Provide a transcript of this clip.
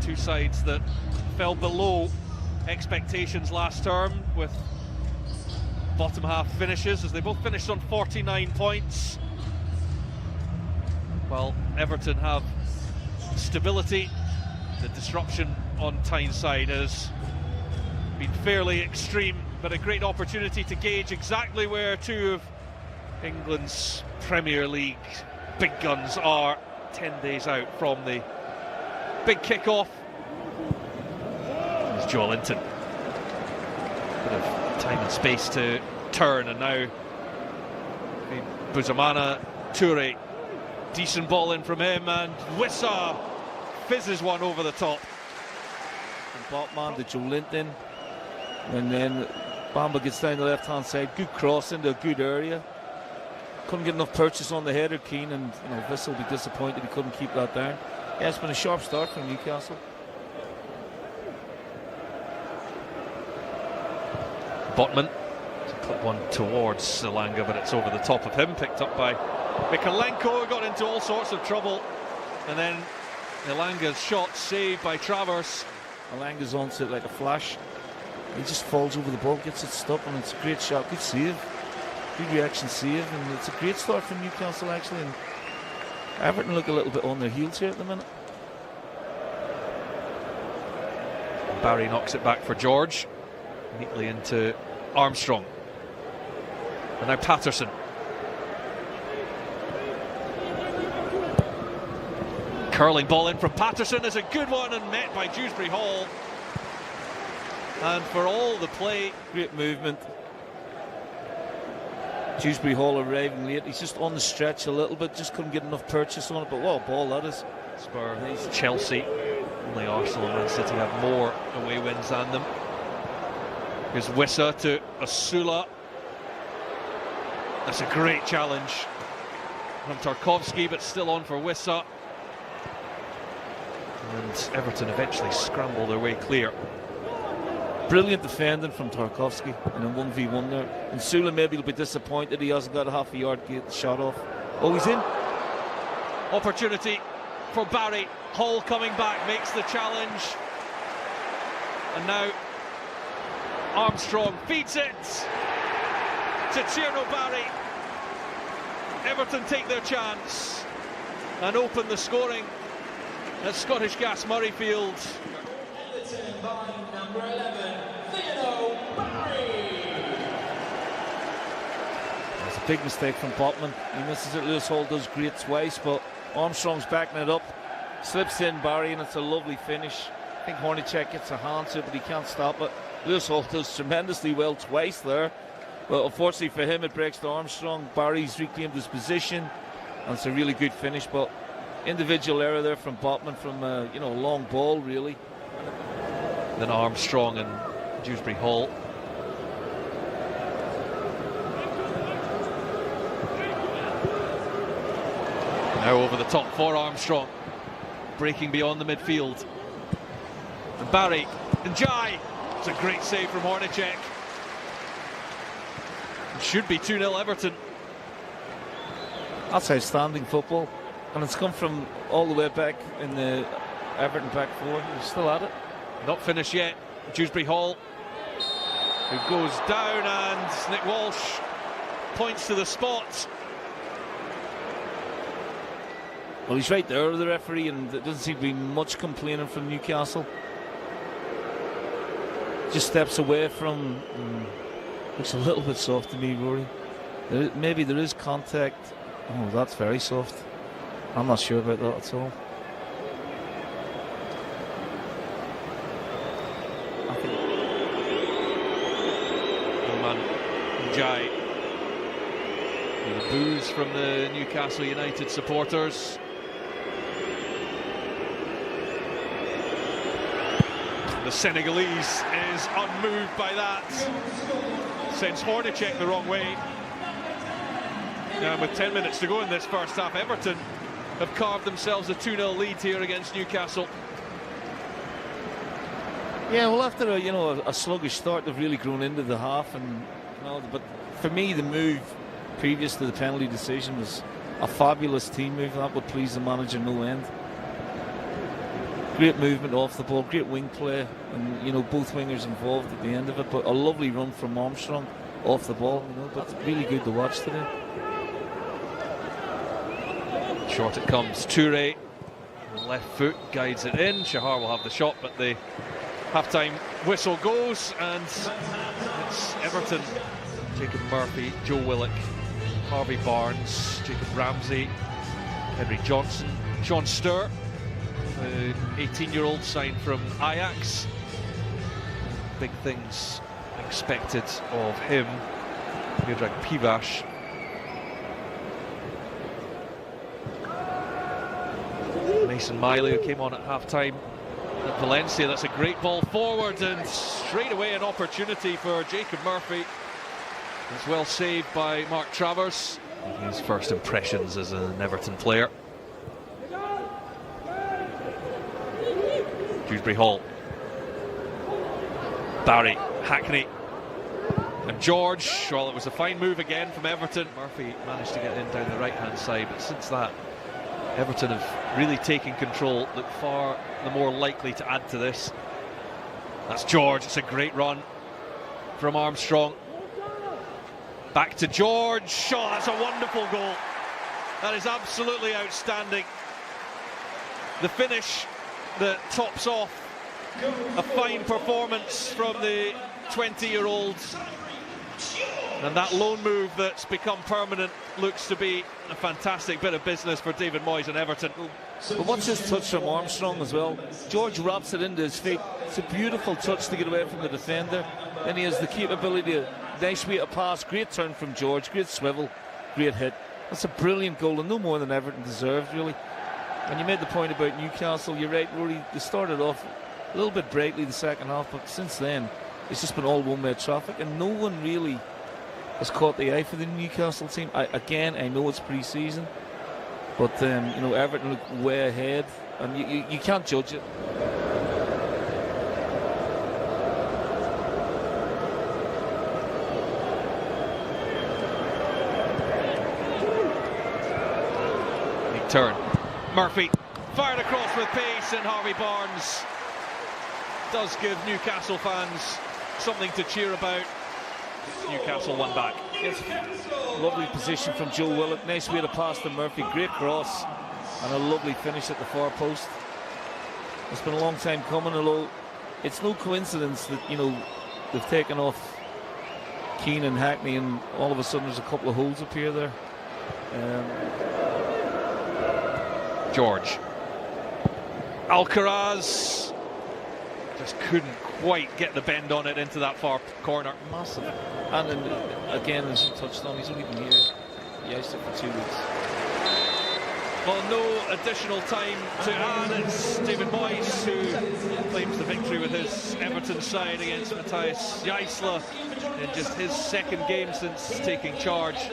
Two sides that fell below expectations last term with bottom half finishes, as they both finished on 49 points. While Everton have stability, the disruption on Tyneside has been fairly extreme, but a great opportunity to gauge exactly where two of England's Premier League big guns are 10 days out from the big kick-off. There's Joe Linton. Bit of time and space to turn, and now Buzamana Toure. Decent ball in from him, and Wissa fizzes one over the top. From Botman to Joe Linton, and then Bamba gets down the left-hand side. Good cross into a good area. Couldn't get enough purchase on the header, Keane, and Wissa will be disappointed he couldn't keep that down. Yeah, it's been a sharp start from Newcastle. Botman to put one towards Elanga, but it's over the top of him, picked up by Mikalenko, got into all sorts of trouble, and then Elanga's shot saved by Travers. Elanga's onto it like a flash. He just falls over the ball, gets it stuck, and it's a great shot, good save, good reaction save, and it's a great start from Newcastle actually. And Everton look a little bit on their heels here at the minute. Barry knocks it back for George, neatly into Armstrong, and now Patterson. Curling ball in from Patterson is a good one, and met by Dewsbury Hall. And for all the play, great movement. Dewsbury Hall arriving late. He's just on the stretch a little bit, just couldn't get enough purchase on it, but what a ball that is. Spurs, Chelsea, only Arsenal and Man City have more away wins than them. Here's Wissa to Asula. That's a great challenge from Tarkowski, but still on for Wissa. And Everton eventually scramble their way clear. Brilliant defending from Tarkowski in a 1v1 there. And Sula maybe will be disappointed he hasn't got a half a yard get the shot off. Oh, he's in. Opportunity for Barry. Hall coming back, makes the challenge. And now Armstrong feeds it to Tierno Barry. Everton take their chance and open the scoring at Scottish Gas Murrayfield. Everton by number 11, Tierno Barry. That's a big mistake from Botman. He misses it. Lewis Hall does great twice, but Armstrong's backing it up. Slips in Barry, and it's a lovely finish. I think Hornacek gets a hand to it, but he can't stop it. Lewis Hall does tremendously well twice there, but unfortunately for him it breaks to Armstrong. Barry's reclaimed his position, and it's a really good finish, but individual error there from Botman from a long ball really. Then Armstrong and Dewsbury Hall. Now over the top for Armstrong, breaking beyond the midfield. And Barry, ndiaye. It's a great save from Hornacek. It should be 2-0 Everton. That's outstanding football, and it's come from all the way back in the Everton back four. He's still at it. Not finished yet. Dewsbury Hall, who goes down, and Nick Walsh points to the spot. Well, he's right there with the referee, and there doesn't seem to be much complaining from Newcastle. Just steps away from. Looks a little bit soft to me, Rory. Maybe there is contact. Oh, that's very soft. I'm not sure about that at all. ndiaye. The boos from the Newcastle United supporters. The Senegalese is unmoved by that. Sends Hornacek the wrong way. Now with 10 minutes to go in this first half, Everton have carved themselves a 2-0 lead here against Newcastle. Yeah, well, after a sluggish start, they've really grown into the half, and but for me, the move previous to the penalty decision was a fabulous team move. That would please the manager no end. Great movement off the ball, great wing play, and both wingers involved at the end of it. But a lovely run from Armstrong off the ball, but really good to watch today. Short it comes. Toure, left foot, guides it in. Shahar will have the shot, but the half-time whistle goes, and it's Everton. Jacob Murphy, Joe Willock, Harvey Barnes, Jacob Ramsey, Henry Johnson, Sean Sturr, the 18-year-old signed from Ajax. Big things expected of him. Miodrag Pivash. Mason Miley, who came on at half-time at Valencia. That's a great ball forward, and straight away an opportunity for Jacob Murphy. It's well saved by Mark Travers. His first impressions as an Everton player. Dewsbury Hall. Barry, Hackney, and George. Well, it was a fine move again from Everton. Murphy managed to get in down the right-hand side, but since that, Everton have really taken control, look far the more likely to add to this. That's George. It's a great run from Armstrong. Back to George. Oh, that's a wonderful goal. That is absolutely outstanding. The finish that tops off a fine performance from the 20-year-old. And that loan move that's become permanent looks to be a fantastic bit of business for David Moyes and Everton. But what's this touch from Armstrong as well? George wraps it into his feet. It's a beautiful touch to get away from the defender. Then he has the capability to nice way to pass. Great turn from George, great swivel, great hit. That's a brilliant goal, and no more than Everton deserved, really. And you made the point about Newcastle. You're right, Rory. They started off a little bit brightly the second half, but since then it's just been all one-way traffic, and no one really has caught the eye for the Newcastle team. I know it's pre-season, but Everton look way ahead, and you can't judge it. Big turn. Murphy fired across with pace, and Harvey Barnes does give Newcastle fans something to cheer about. Newcastle one back. Yes. Lovely position from Joe Willock. Nice way to pass to Murphy. Great cross and a lovely finish at the far post. It's been a long time coming, although it's no coincidence that they've taken off Keane and Hackney, and all of a sudden there's a couple of holes appear there. George. Alcaraz just couldn't quite get the bend on it into that far corner. Massive. And then, again, as you touched on, he's only been here. He iced it for 2 weeks. Well, no additional time to add. It's David Moyes who claims the victory with his Everton side against Matthias Jaisler in just his second game since taking charge.